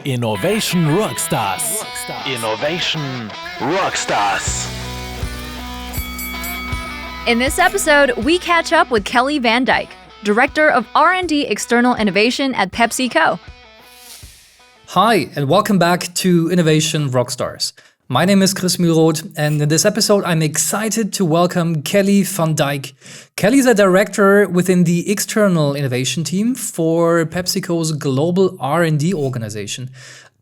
Innovation Rockstars. Innovation Rockstars. In this episode, we catch up with Kelly Van Dyke, Director of R&D External Innovation at PepsiCo. Hi, and welcome back to Innovation Rockstars. My name is Chris Mühlroth, and in this episode, I'm excited to welcome Kelly Van Dyke. Kelly's a director within the external innovation team for PepsiCo's global R&D organization.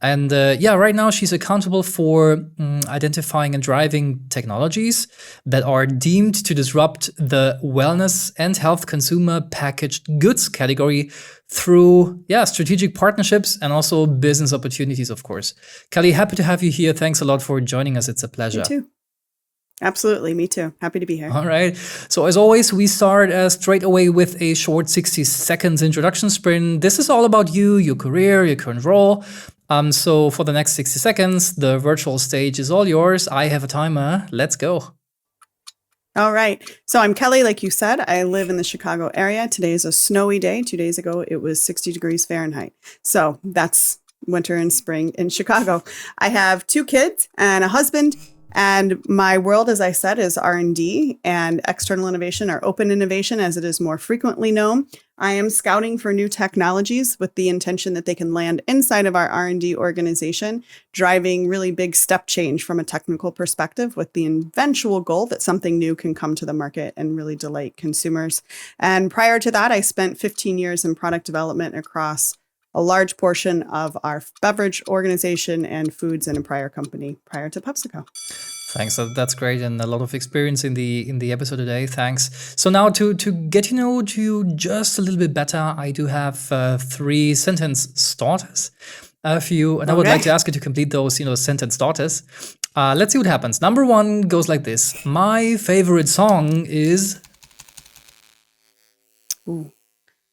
And right now she's accountable for identifying and driving technologies that are deemed to disrupt the wellness and health consumer packaged goods category through strategic partnerships and also business opportunities, of course. Kelly, happy to have you here. Thanks a lot for joining us. It's a pleasure. Me too. Absolutely. Me too. Happy to be here. All right. So as always, we start straight away with a short 60 seconds introduction sprint. This is all about you, your career, your current role. So for the next 60 seconds, the virtual stage is all yours. I have a timer. Let's go. All right. So I'm Kelly, like you said. I live in the Chicago area. Today is a snowy day. 2 days ago, it was 60 degrees Fahrenheit. So that's winter and spring in Chicago. I have 2 kids and a husband. And my world, as I said, is R&D and external innovation, or open innovation, as it is more frequently known. I am scouting for new technologies with the intention that they can land inside of our R&D organization, driving really big step change from a technical perspective, with the eventual goal that something new can come to the market and really delight consumers. And prior to that, I spent 15 years in product development across a large portion of our beverage organization and foods in a prior company prior to PepsiCo. Thanks. That's great, and a lot of experience in the episode today. Thanks. So now to get to know you just a little bit better, I do have 3 sentence starters for you, and I would like to ask you to complete those sentence starters. Let's see what happens. Number 1 goes like this: my favorite song is. Ooh.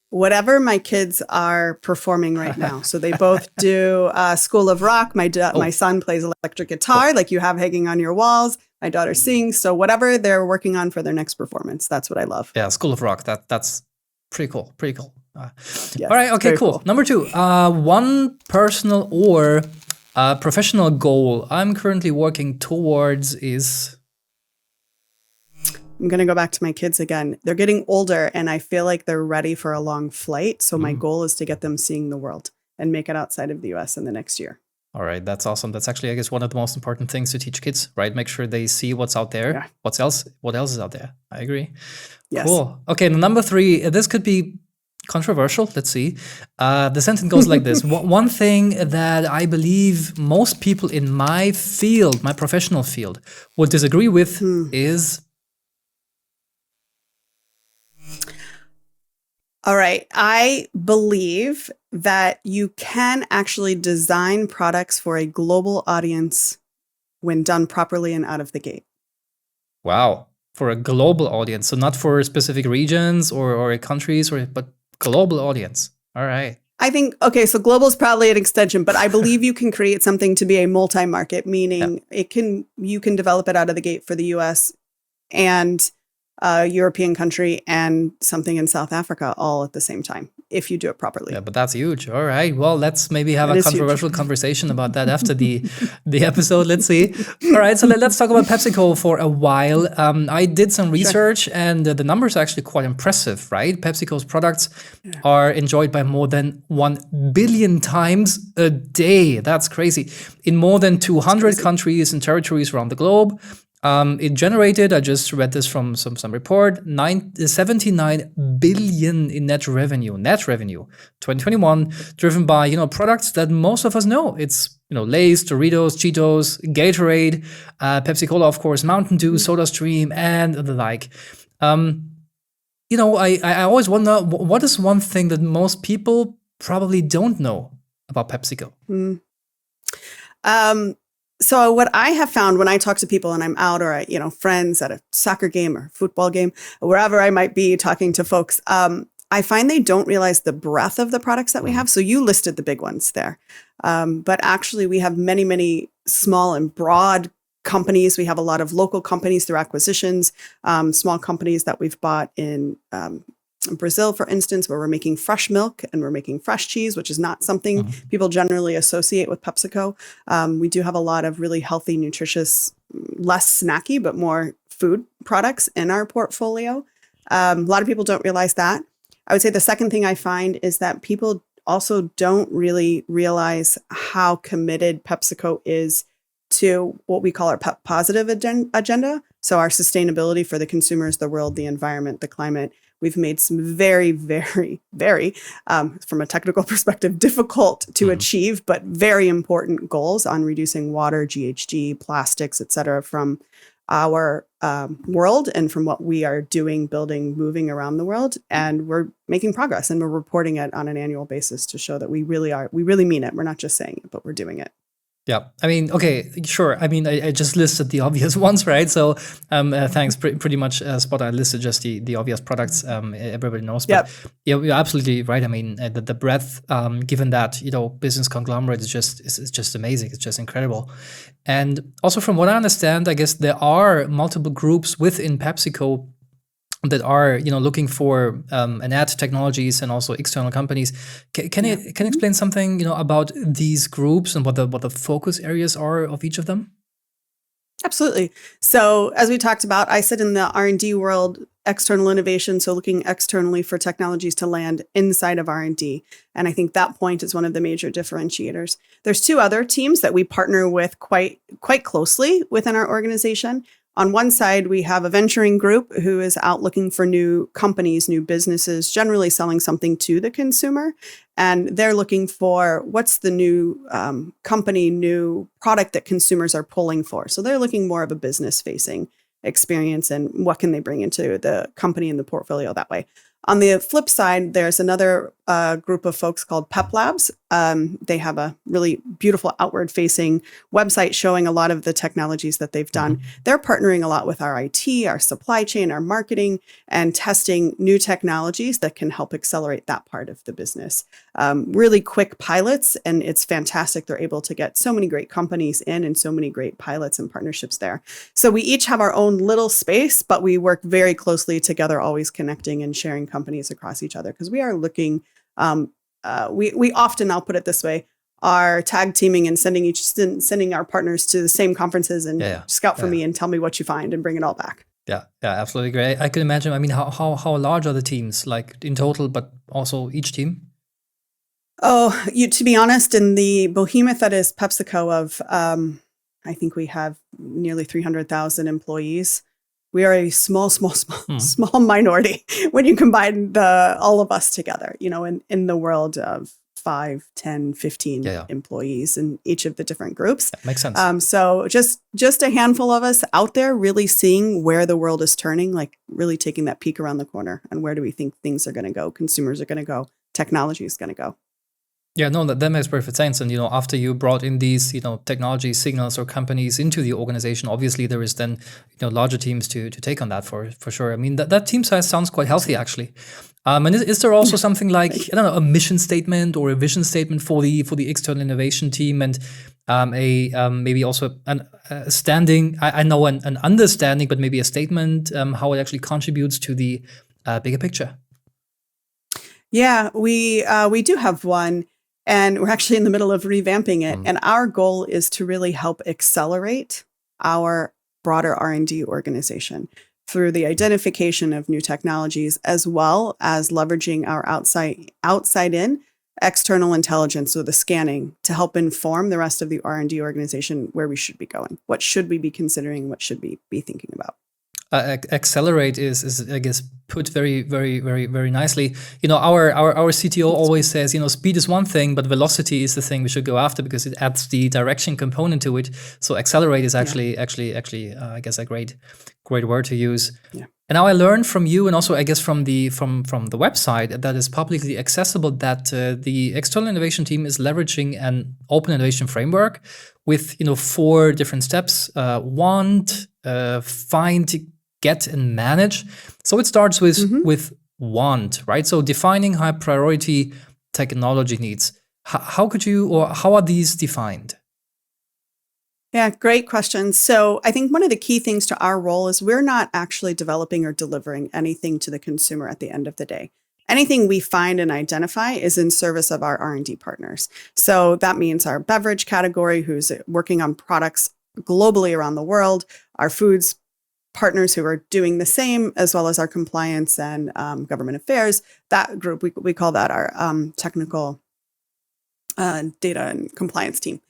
Whatever my kids are performing right now. So they both do School of Rock. My son plays electric guitar, like you have hanging on your walls. My daughter sings. So whatever they're working on for their next performance, that's what I love. Yeah, School of Rock. That's pretty cool. Pretty cool. Yes, all right. Okay. Cool. Number 2. One personal or professional goal I'm currently working towards is. I'm going to go back to my kids again. They're getting older and I feel like they're ready for a long flight. So my goal is to get them seeing the world and make it outside of the US in the next year. All right. That's awesome. That's actually, I guess, one of the most important things to teach kids, right? Make sure they see what's out there. Yeah. What else is out there? I agree. Yes. Cool. Okay. Number 3, this could be controversial. Let's see. The sentence goes like this. One thing that I believe most people in my field, my professional field, would disagree with is. All right. I believe that you can actually design products for a global audience when done properly and out of the gate. Wow. For a global audience. So not for specific regions or countries, but global audience. All right. I think, so global is probably an extension, but I believe you can create something to be a multi-market, meaning you can develop it out of the gate for the US and a European country and something in South Africa all at the same time, if you do it properly. Yeah, but that's huge. All right. Well, let's maybe have a controversial conversation about that after the episode. Let's see. All right. So let's talk about PepsiCo for a while. I did some research and the numbers are actually quite impressive, right? PepsiCo's products are enjoyed by more than 1 billion times a day. That's crazy. In more than 200 countries and territories around the globe. It generated, I just read this from some report, 79 billion in net revenue, 2021, driven by, products that most of us know. It's, Lay's, Doritos, Cheetos, Gatorade, Pepsi Cola, of course, Mountain Dew, SodaStream, and the like. I always wonder, what is one thing that most people probably don't know about PepsiCo? So what I have found when I talk to people and I'm out or at, friends at a soccer game or football game, or wherever I might be talking to folks, I find they don't realize the breadth of the products that we have. So you listed the big ones there. But actually we have many, many small and broad companies. We have a lot of local companies through acquisitions, small companies that we've bought in Brazil, for instance, where we're making fresh milk and we're making fresh cheese, which is not something people generally associate with PepsiCo. We do have a lot of really healthy, nutritious, less snacky, but more food products in our portfolio. A lot of people don't realize that. I would say the second thing I find is that people also don't really realize how committed PepsiCo is to what we call our positive agenda. So our sustainability for the consumers, the world, the environment, the climate. We've made some very, very, very, from a technical perspective, difficult to achieve, but very important goals on reducing water, GHG, plastics, et cetera, from our world and from what we are doing, building, moving around the world. And we're making progress, and we're reporting it on an annual basis to show that we really mean it. We're not just saying it, but we're doing it. Yeah, I mean, okay, sure. I mean, I just listed the obvious ones, right? So thanks, pretty much spot. I listed just the obvious products everybody knows. But yeah, you're absolutely right. I mean, the breadth, given that, business conglomerate is just amazing. It's just incredible. And also from what I understand, I guess there are multiple groups within PepsiCo that are looking for and add technologies, and also external companies. Can you explain something about these groups and what the focus areas are of each of them? Absolutely. So as we talked about, I sit in the R&D world, external innovation, so looking externally for technologies to land inside of R&D. And I think that point is one of the major differentiators. There's two other teams that we partner with quite closely within our organization. On one side, we have a venturing group who is out looking for new companies, new businesses, generally selling something to the consumer. And they're looking for what's the new company, new product that consumers are pulling for. So they're looking more of a business-facing experience and what can they bring into the company and the portfolio that way. On the flip side, there's another group of folks called Pep Labs. They have a really beautiful outward-facing website showing a lot of the technologies that they've done. They're partnering a lot with our IT, our supply chain, our marketing, and testing new technologies that can help accelerate that part of the business. Really quick pilots, and it's fantastic. They're able to get so many great companies in and so many great pilots and partnerships there. So we each have our own little space, but we work very closely together, always connecting and sharing companies across each other, because we are looking, we often, I'll put it this way, are tag teaming and sending our partners to the same conferences and scout for me and tell me what you find and bring it all back. Yeah, absolutely great. I can imagine. I mean, how large are the teams, like in total, but also each team? Oh, to be honest, in the behemoth that is PepsiCo of, I think we have nearly 300,000 employees. We are a small minority when you combine all of us together, in the world of 5, 10, 15 employees in each of the different groups. That makes sense. So just a handful of us out there really seeing where the world is turning, like really taking that peek around the corner and where do we think things are going to go, consumers are going to go, technology is going to go. Yeah, no, that makes perfect sense. And, after you brought in these, technology signals or companies into the organization, obviously there is then, larger teams to take on that for sure. I mean, that team size sounds quite healthy, actually. And is there also something like, I don't know, a mission statement or a vision statement for the external innovation team, and maybe also a standing, I know an understanding, but maybe a statement, how it actually contributes to the bigger picture? Yeah, we do have one. And we're actually in the middle of revamping it. And our goal is to really help accelerate our broader R&D organization through the identification of new technologies, as well as leveraging our outside in external intelligence, so the scanning, to help inform the rest of the R&D organization where we should be going. What should we be considering? What should we be thinking about? Accelerate is I guess put very, very, very, very nicely. Our CTO always says, speed is one thing, but velocity is the thing we should go after, because it adds the direction component to it. So accelerate is actually I guess a great word to use. Yeah. And now I learned from you, and also I guess from the website that is publicly accessible, that the external innovation team is leveraging an open innovation framework with 4 different steps: want, find, get, and manage. So it starts with want, right? So defining high priority technology needs. How are these defined? Yeah, great question. So I think one of the key things to our role is we're not actually developing or delivering anything to the consumer at the end of the day. Anything we find and identify is in service of our R&D partners. So that means our beverage category, who's working on products globally around the world, our foods partners who are doing the same, as well as our compliance and government affairs. That group, we call that our technical data and compliance team.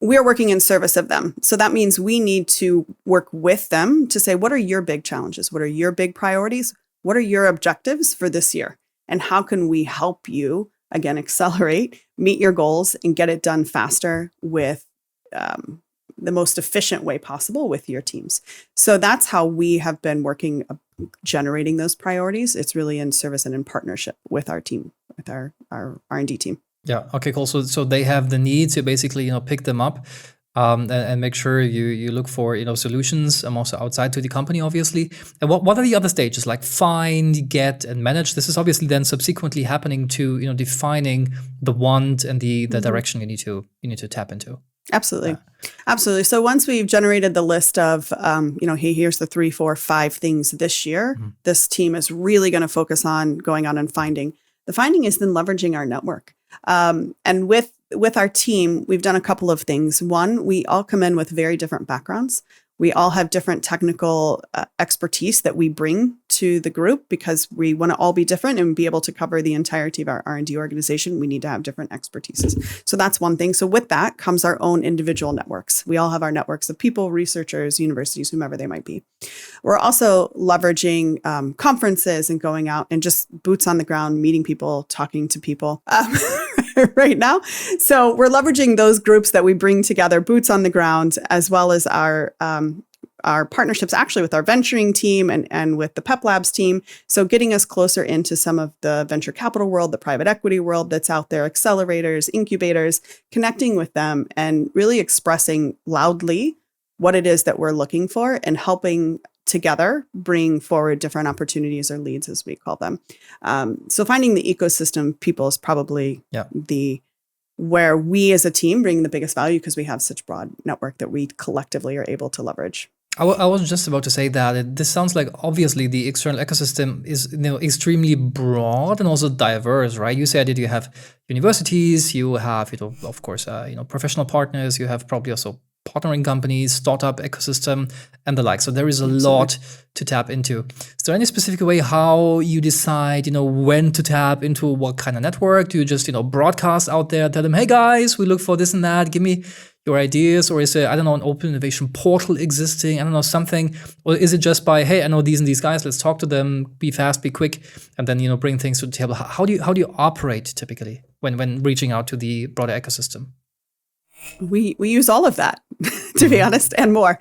We're working in service of them. So that means we need to work with them to say, what are your big challenges? What are your big priorities? What are your objectives for this year? And how can we help you, again, accelerate, meet your goals, and get it done faster with the most efficient way possible with your teams? So that's how we have been working, generating those priorities. It's really in service and in partnership with our team, with our R&D team. Yeah. Okay. Cool. So they have the need to basically pick them up, and make sure you look for solutions. Also outside to the company, obviously. And what are the other stages, like find, get, and manage? This is obviously then subsequently happening to defining the want and the direction you need to tap into. Absolutely. Absolutely. So once we've generated the list of, hey, here's the 3, 4, 5 things this year, this team is really going to focus on going on and finding. The finding is then leveraging our network. And with our team, we've done a couple of things. One, we all come in with very different backgrounds. We all have different technical expertise that we bring to the group because we want to all be different and be able to cover the entirety of our R&D organization. We need to have different expertises. So that's one thing. So with that comes our own individual networks. We all have our networks of people, researchers, universities, whomever they might be. We're also leveraging conferences and going out and just boots on the ground, meeting people, talking to people. Right now. So we're leveraging those groups that we bring together, boots on the ground, as well as our partnerships actually with our venturing team and with the Pep Labs team. So getting us closer into some of the venture capital world, the private equity world that's out there, accelerators, incubators, connecting with them and really expressing loudly what it is that we're looking for and helping together bring forward different opportunities or leads, as we call them. So finding the ecosystem people is probably where we as a team bring the biggest value because we have such broad network that we collectively are able to leverage. I was just about to say that this sounds like obviously the external ecosystem is extremely broad and also diverse, right? You said that you have universities, you have of course professional partners, you have probably also partnering companies, startup ecosystem, and the like. So there is a lot to tap into. Is there any specific way how you decide, when to tap into what kind of network? Do you just, broadcast out there, tell them, hey guys, we look for this and that, give me your ideas? Or is there, I don't know, an open innovation portal existing? I don't know, something. Or is it just by, hey, I know these and these guys, let's talk to them, be fast, be quick, and then, bring things to the table? How do you operate typically when reaching out to the broader ecosystem? We use all of that, to be honest, and more.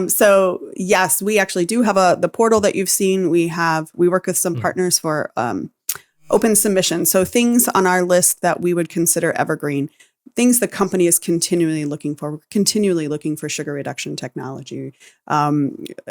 So yes, we actually do have the portal that you've seen. We work with some partners for open submission. So things on our list that we would consider evergreen, things the company is continually looking for. We're continually looking for sugar reduction technology,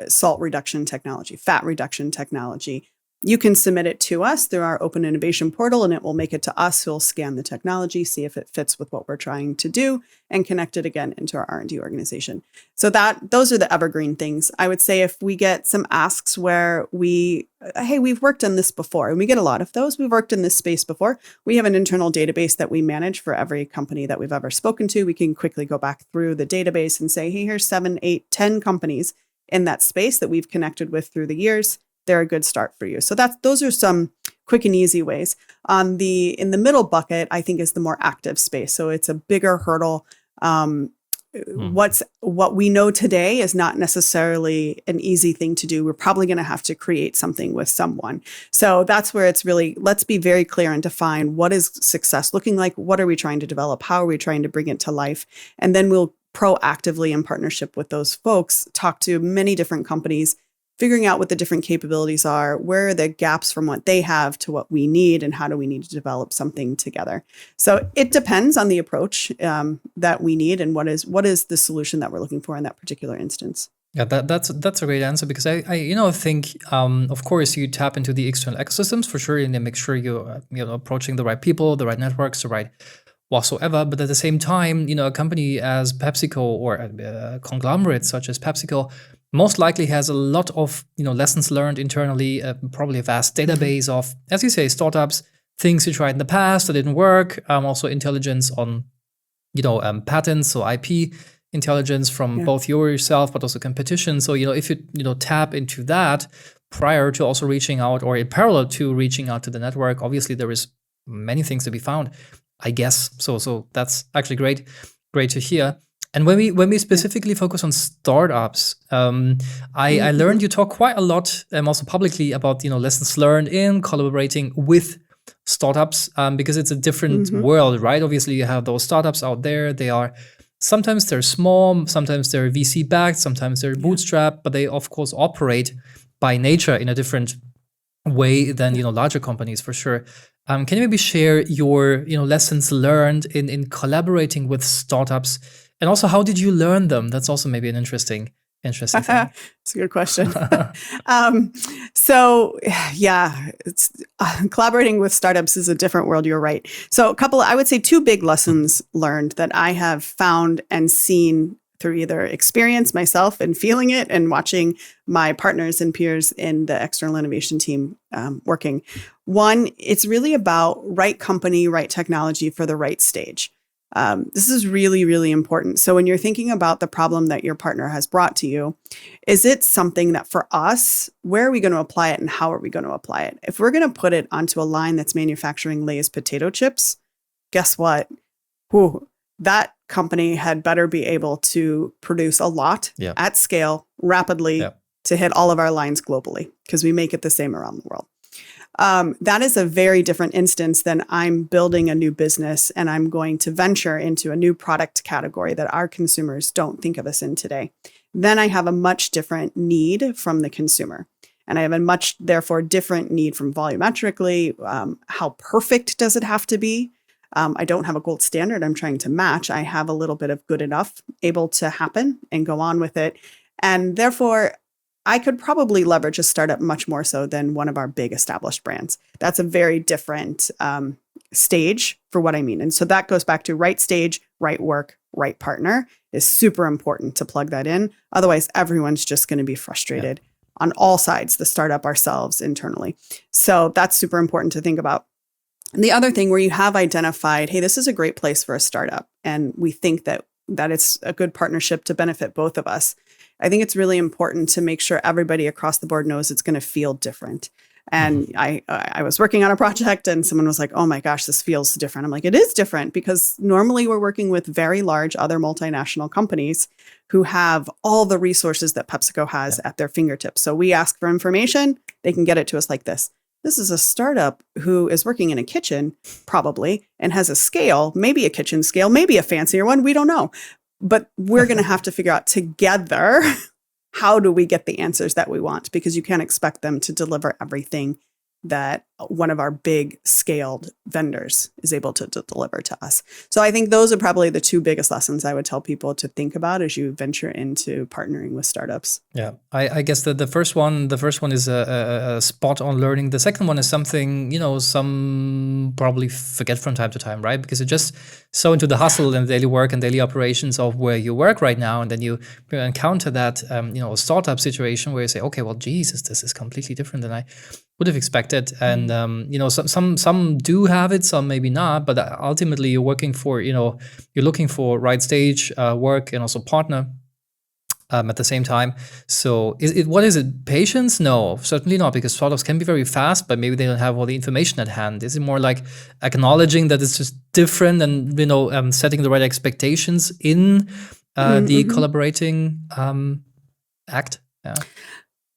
salt reduction technology, fat reduction technology. You can submit it to us through our open innovation portal, and it will make it to us. We'll scan the technology, see if it fits with what we're trying to do, and connect it again into our R&D organization. So those are the evergreen things. I would say if we get some asks where we've worked on this before, and we get a lot of those, we've worked in this space before. We have an internal database that we manage for every company that we've ever spoken to. We can quickly go back through the database and say, hey, here's 7, 8, 10 companies in that space that we've connected with through the years. They're a good start for you. So those are some quick and easy ways. In the middle bucket, I think is the more active space. So it's a bigger hurdle. What we know today is not necessarily an easy thing to do. We're probably going to have to create something with someone. So that's where it's really, let's be very clear and define what is success looking like. What are we trying to develop? How are we trying to bring it to life? And then we'll proactively, in partnership with those folks, talk to many different companies, figuring out what the different capabilities are, where are the gaps from what they have to what we need, and how do we need to develop something together. So it depends on the approach that we need and what is the solution that we're looking for in that particular instance. Yeah, that's a great answer, because I think of course you tap into the external ecosystems for sure, and then make sure you're approaching the right people, the right networks, the right whatsoever. But at the same time, a company as PepsiCo or a conglomerate such as PepsiCo most likely has a lot of lessons learned internally, probably a vast database of, as you say, startups, things you tried in the past that didn't work, also intelligence on patents, so IP intelligence from both yourself but also competition. So if you tap into that prior to also reaching out, or in parallel to reaching out to the network, obviously there is many things to be found, I guess. So that's actually great to hear. And when we specifically focus on startups, I learned you talk quite a lot, also publicly, about lessons learned in collaborating with startups, because it's a different world, right? Obviously, you have those startups out there. Sometimes they're small, sometimes they're VC backed, sometimes they're bootstrapped, but they of course operate by nature in a different way than larger companies, for sure. Can you maybe share your lessons learned in collaborating with startups? And also, how did you learn them? That's also maybe an interesting thing. That's a good question. Collaborating with startups is a different world. You're right. So I would say two big lessons learned that I have found and seen through either experience myself and feeling it and watching my partners and peers in the external innovation team working. One, it's really about right company, right technology for the right stage. This is really, really important. So when you're thinking about the problem that your partner has brought to you, is it something that for us, where are we going to apply it and how are we going to apply it? If we're going to put it onto a line that's manufacturing Lay's potato chips, guess what? That company had better be able to produce a lot at scale, rapidly, to hit all of our lines globally, because we make it the same around the world. That is a very different instance than I'm building a new business and I'm going to venture into a new product category that our consumers don't think of us in today. Then I have a much different need from the consumer. And I have a much, therefore, different need from volumetrically. How perfect does it have to be? I don't have a gold standard I'm trying to match. I have a little bit of good enough able to happen and go on with it. And therefore, I could probably leverage a startup much more so than one of our big established brands. That's a very different stage for what I mean. And so that goes back to right stage, right work, right partner is super important to plug that in. Otherwise, everyone's just going to be frustrated on all sides, the startup, ourselves, internally. So that's super important to think about. And the other thing where you have identified, hey, this is a great place for a startup, and we think that it's a good partnership to benefit both of us. I think it's really important to make sure everybody across the board knows it's going to feel different. And I was working on a project and someone was like, oh my gosh, this feels different. I'm like, it is different because normally we're working with very large other multinational companies who have all the resources that PepsiCo has at their fingertips. So we ask for information, they can get it to us like this. This is a startup who is working in a kitchen, probably, and has a scale, maybe a kitchen scale, maybe a fancier one. We don't know. But we're going to have to figure out together, how do we get the answers that we want? Because you can't expect them to deliver everything that one of our big scaled vendors is able to deliver to us. So I think those are probably the two biggest lessons I would tell people to think about as you venture into partnering with startups. Yeah, I guess that the first one is a spot on learning. The second one is something, some probably forget from time to time, right? Because you're just so into the hustle and daily work and daily operations of where you work right now. And then you encounter that, startup situation where you say, okay, well, Jesus, this is completely different than I would have expected. And, some do have it, some maybe not, but ultimately you're working for, you're looking for right stage work and also partner at the same time. So what is it? Patience? No, certainly not, because startups can be very fast, but maybe they don't have all the information at hand. Is it more like acknowledging that it's just different and, setting the right expectations in the collaborating act? Yeah.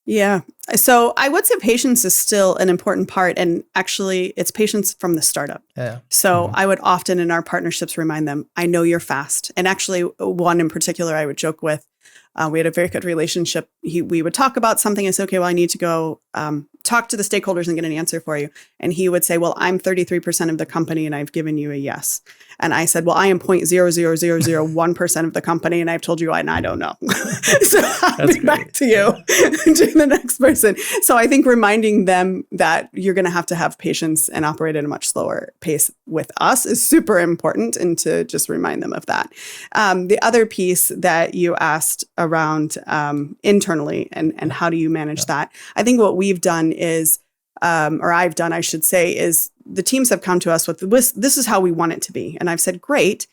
Yeah. So I would say patience is still an important part. And actually, it's patience from the startup. Yeah. So I would often in our partnerships remind them, I know you're fast. And actually, one in particular I would joke with, We had a very good relationship. We would talk about something and say, okay, well, I need to go talk to the stakeholders and get an answer for you. And he would say, well, I'm 33% of the company and I've given you a yes. And I said, well, I am 0.00001% of the company and I've told you and I don't know. So I'll be back to you, to the next person. So I think reminding them that you're going to have patience and operate at a much slower pace with us is super important, and to just remind them of that. The other piece that you asked around internally and how do you manage that? I think what we've done is, or I've done, I should say, is the teams have come to us with, this is how we want it to be. And I've said, great,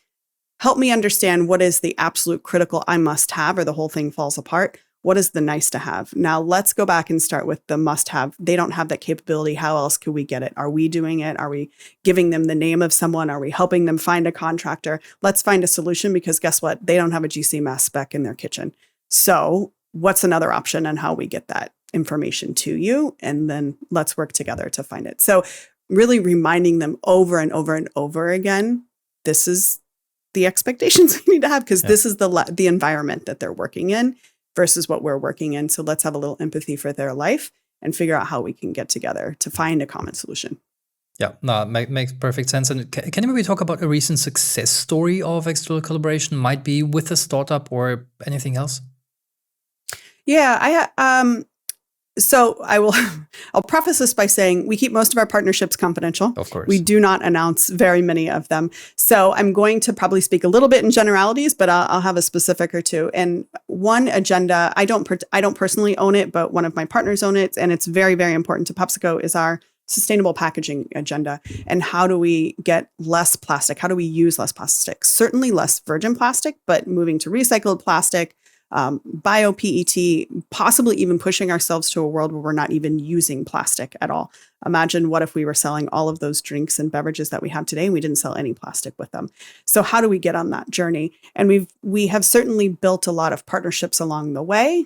help me understand what is the absolute critical I must have, or the whole thing falls apart. What is the nice to have? Now let's go back and start with the must have. They don't have that capability. How else could we get it? Are we doing it? Are we giving them the name of someone? Are we helping them find a contractor? Let's find a solution, because guess what? They don't have a GC spec in their kitchen. So what's another option on how we get that information to you? And then let's work together to find it. So really reminding them over and over and over again, this is the expectations we need to have, because this is the environment that they're working in versus what we're working in. So let's have a little empathy for their life and figure out how we can get together to find a common solution. Yeah, no, makes perfect sense. And can you maybe talk about a recent success story of external collaboration? Might be with a startup or anything else? Yeah, so I'll preface this by saying we keep most of our partnerships confidential. Of course. We do not announce very many of them. So I'm going to probably speak a little bit in generalities, but I'll have a specific or two. And one agenda, I don't personally own it, but one of my partners own it. And it's very, very important to PepsiCo, is our sustainable packaging agenda. And how do we get less plastic? How do we use less plastic? Certainly less virgin plastic, but moving to recycled plastic, bio-PET, possibly even pushing ourselves to a world where we're not even using plastic at all. Imagine what if we were selling all of those drinks and beverages that we have today and we didn't sell any plastic with them. So how do we get on that journey? And we have certainly built a lot of partnerships along the way.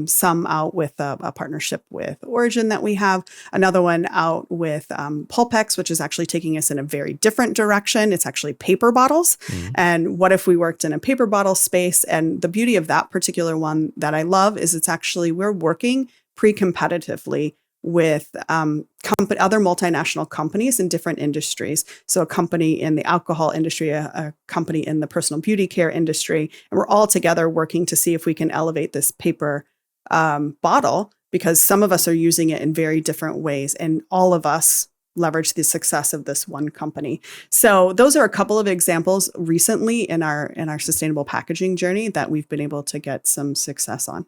Some out with a partnership with Origin that we have, another one out with Pulpex, which is actually taking us in a very different direction. It's actually paper bottles. And what if we worked in a paper bottle space? And the beauty of that particular one that I love is we're working pre-competitively with other multinational companies in different industries. So a company in the alcohol industry, a company in the personal beauty care industry, and we're all together working to see if we can elevate this paper bottle, because some of us are using it in very different ways, and all of us leverage the success of this one company. So those are a couple of examples recently in our sustainable packaging journey that we've been able to get some success on.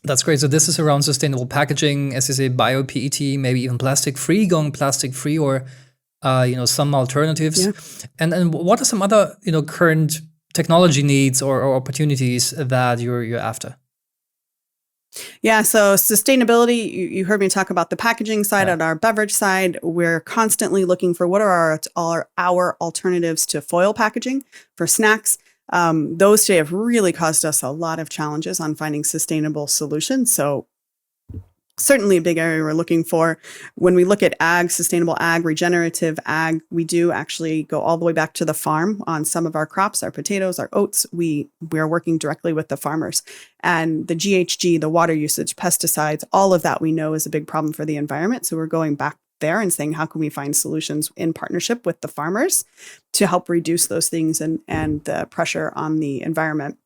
That's great. So this is around sustainable packaging, as you say, bio-PET, maybe even plastic-free, going plastic-free, or some alternatives. Yeah. And what are some other current technology needs or opportunities that you're after? Yeah, so sustainability, you heard me talk about the packaging side. On our beverage side, we're constantly looking for what are our alternatives to foil packaging for snacks. Those today have really caused us a lot of challenges on finding sustainable solutions. So certainly a big area we're looking for. When we look at ag, sustainable ag, regenerative ag, we do actually go all the way back to the farm on some of our crops, our potatoes, our oats. We are working directly with the farmers. And the GHG, the water usage, pesticides, all of that we know is a big problem for the environment. So we're going back there and saying, how can we find solutions in partnership with the farmers to help reduce those things and the pressure on the environment?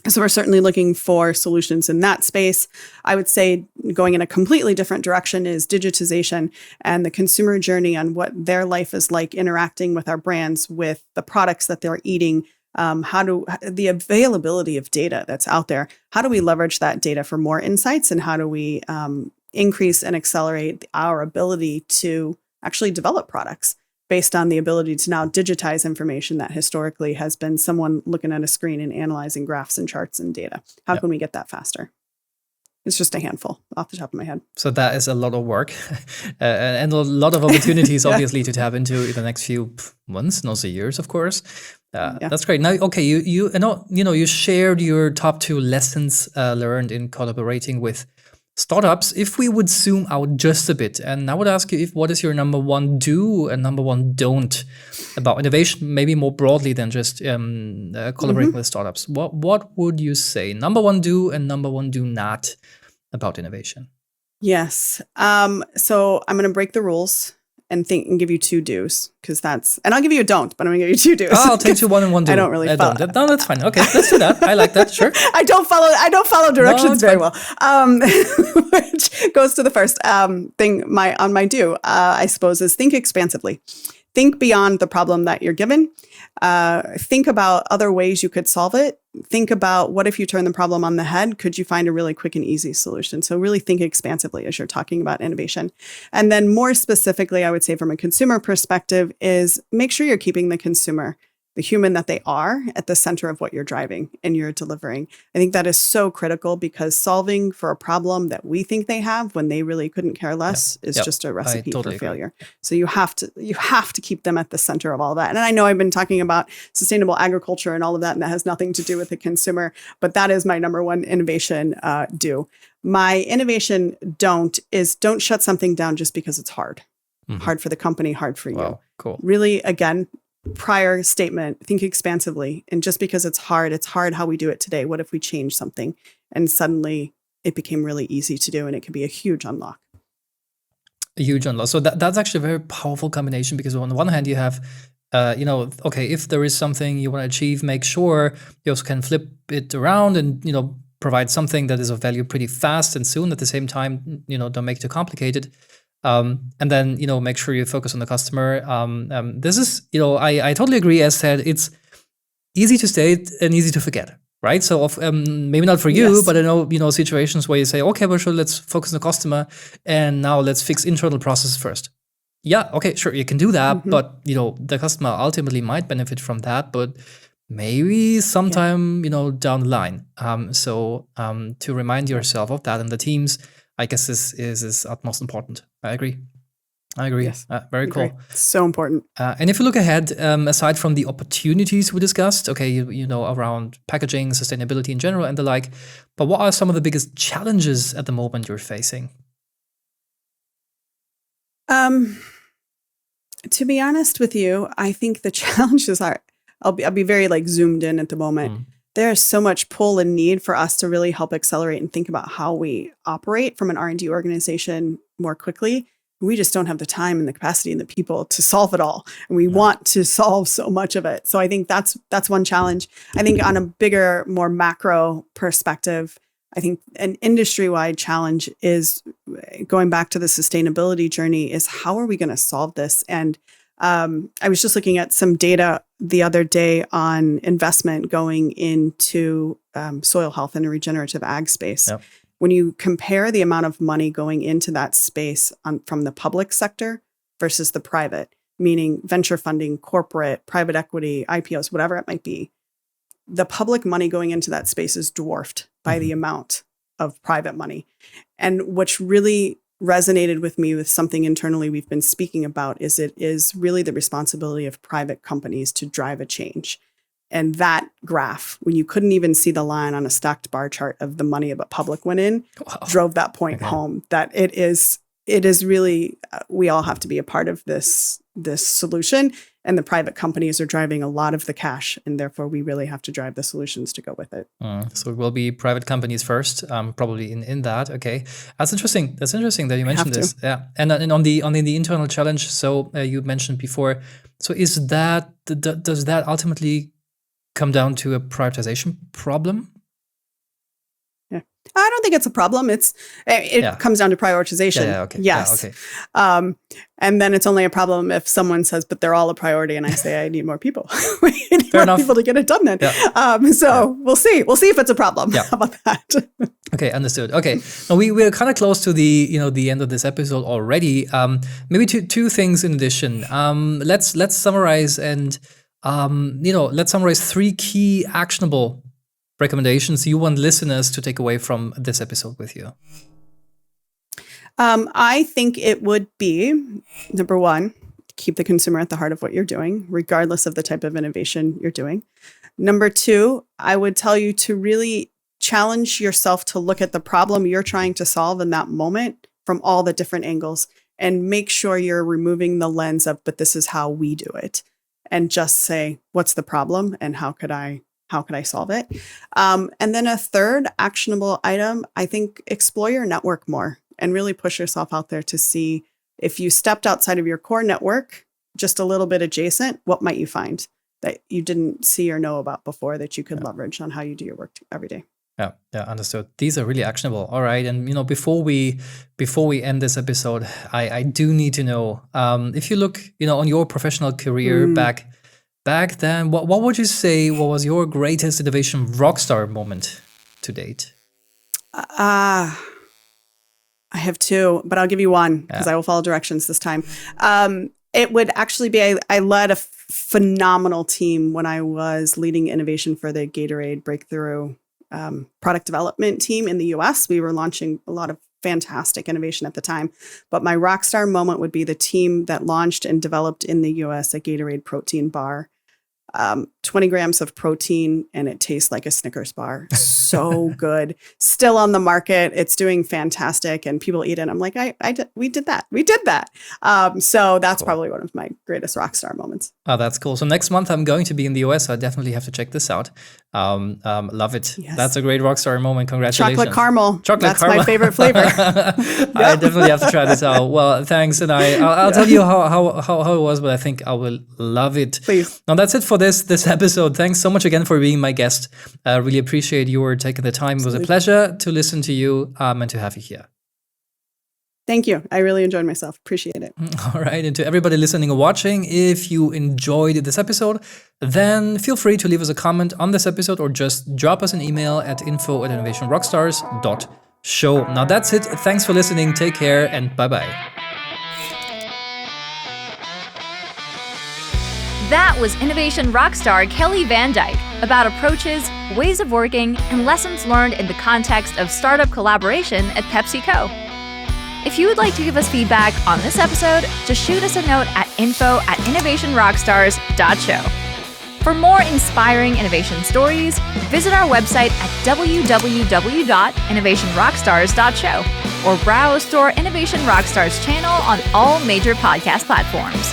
So we're certainly looking for solutions in that space. I would say going in a completely different direction is digitization and the consumer journey on what their life is like interacting with our brands, with the products that they're eating. The availability of data that's out there, how do we leverage that data for more insights, and how do we increase and accelerate our ability to actually develop products based on the ability to now digitize information that historically has been someone looking at a screen and analyzing graphs and charts and data. How can we get that faster? It's just a handful off the top of my head. So that is a lot of work and a lot of opportunities, obviously, to tap into in the next few months, and also years, of course. That's great. Now, okay, you shared your top 2 lessons learned in collaborating with startups, if we would zoom out just a bit, and I would ask you what is your number one do and number one don't about innovation, maybe more broadly than just collaborating with startups. What would you say? Number one do and number one do not about innovation? Yes. So I'm going to break the rules and give you two do's, because and I'll give you a don't, but I'm going to give you two do's. Oh, I'll take two, one and one do. I don't really follow. No, that's fine. Okay, let's do that. I like that. Sure. I don't follow directions very well. Which goes to the first thing on my do, I suppose, is think expansively. Think beyond the problem that you're given. Think about other ways you could solve it. Think about, what if you turn the problem on the head? Could you find a really quick and easy solution? So really think expansively as you're talking about innovation. And then more specifically, I would say from a consumer perspective, is make sure you're keeping the consumer, the human that they are, at the center of what you're driving and you're delivering. I think that is so critical, because solving for a problem that we think they have when they really couldn't care less is just a recipe for failure. So you have to keep them at the center of all that. And I know I've been talking about sustainable agriculture and all of that, and that has nothing to do with the consumer, but that is my number one innovation do. My innovation don't shut something down just because it's hard. Hard for the company, hard for you. Cool. Really, again, prior statement, think expansively. And just because it's hard how we do it today. What if we change something and suddenly it became really easy to do, and it can be a huge unlock. A huge unlock. So that's actually a very powerful combination, because on the one hand you have, okay, if there is something you want to achieve, make sure you also can flip it around and, provide something that is of value pretty fast and soon. At the same time, don't make it too complicated. And then, make sure you focus on the customer. This is, I totally agree. As said, it's easy to state and easy to forget, right? So maybe not for you, but I know, situations where you say, okay, well, sure, let's focus on the customer, and now let's fix internal processes first. Yeah, okay, sure, you can do that, but, the customer ultimately might benefit from that, but maybe sometime, down the line. So to remind yourself of that, and the teams, I guess this is utmost important. I agree. Yes. Very cool. So important. And if you look ahead, aside from the opportunities we discussed, okay, around packaging, sustainability in general, and the like, but what are some of the biggest challenges at the moment you're facing? To be honest with you, I think the challenges are, I'll be very zoomed in at the moment. There's so much pull and need for us to really help accelerate and think about how we operate from an R&D organization more quickly. We just don't have the time and the capacity and the people to solve it all. And we want to solve so much of it. So I think that's one challenge. I think on a bigger, more macro perspective, I think an industry-wide challenge is, going back to the sustainability journey, is how are we going to solve this? And I was just looking at some data the other day on investment going into soil health and a regenerative ag space. Yep. When you compare the amount of money going into that space from the public sector versus the private, meaning venture funding, corporate, private equity, IPOs, whatever it might be, the public money going into that space is dwarfed by the amount of private money. And what's really resonated with me with something internally we've been speaking about is it is really the responsibility of private companies to drive a change. And that graph, when you couldn't even see the line on a stacked bar chart of the money that public went in, drove that point home, that it is really, we all have to be a part of this solution, and the private companies are driving a lot of the cash, and therefore we really have to drive the solutions to go with it. So it will be private companies first, probably in that. Okay, that's interesting. That's interesting that you mentioned this. Yeah, and on the internal challenge. So you mentioned before. So does that ultimately come down to a prioritization problem? I don't think it's a problem. It comes down to prioritization. Okay. Yes. Yeah, okay. And then it's only a problem if someone says, but they're all a priority, and I say, I need more people. We need Fair more enough. people to get it done then. Yeah. We'll see. We'll see if it's a problem. Yeah. How about that? Okay, understood. Okay. Now we're kind of close to the end of this episode already. Maybe two things in addition. Let's summarize and let's summarize 3 key actionable recommendations you want listeners to take away from this episode with you. I think it would be, number 1, keep the consumer at the heart of what you're doing, regardless of the type of innovation you're doing. Number 2, I would tell you to really challenge yourself to look at the problem you're trying to solve in that moment from all the different angles, and make sure you're removing the lens of, but this is how we do it, and just say, what's the problem and how could I solve it? And then a third actionable item, I think, explore your network more and really push yourself out there to see if you stepped outside of your core network, just a little bit adjacent, what might you find that you didn't see or know about before that you could leverage on how you do your work every day? Yeah, understood. These are really actionable. All right, and before we end this episode, I do need to know if you look, on your professional career back then, what would you say? What was your greatest innovation rockstar moment to date? I have two, but I'll give you one because I will follow directions this time. It would actually be I led a phenomenal team when I was leading innovation for the Gatorade Breakthrough product development team in the US. We were launching a lot of fantastic innovation at the time, but my rockstar moment would be the team that launched and developed in the US a Gatorade protein bar. 20 grams of protein, and it tastes like a Snickers bar. So good. Still on the market. It's doing fantastic, and people eat it. I'm like, we did that. We did that. So that's probably one of my greatest rock star moments. Oh, that's cool. So next month I'm going to be in the US. So I definitely have to check this out. Love it. Yes. That's a great rock star moment. Congratulations. Chocolate caramel. That's caramel. my favorite flavor. I definitely have to try this out. Well, thanks. And I'll tell you how it was, but I think I will love it. Please. Now that's it for this episode. Thanks so much again for being my guest. Really appreciate your taking the time. It was a pleasure to listen to you and to have you here. Thank you. I really enjoyed myself. Appreciate it. All right. And to everybody listening or watching, if you enjoyed this episode, then feel free to leave us a comment on this episode or just drop us an email at info@innovationrockstars.show. Now that's it. Thanks for listening. Take care and bye-bye. That was innovation rockstar Kelly Van Dyke about approaches, ways of working, and lessons learned in the context of startup collaboration at PepsiCo. If you would like to give us feedback on this episode, just shoot us a note at info@innovationrockstars.show. For more inspiring innovation stories, visit our website at www.innovationrockstars.show or browse through our Innovation Rockstars channel on all major podcast platforms.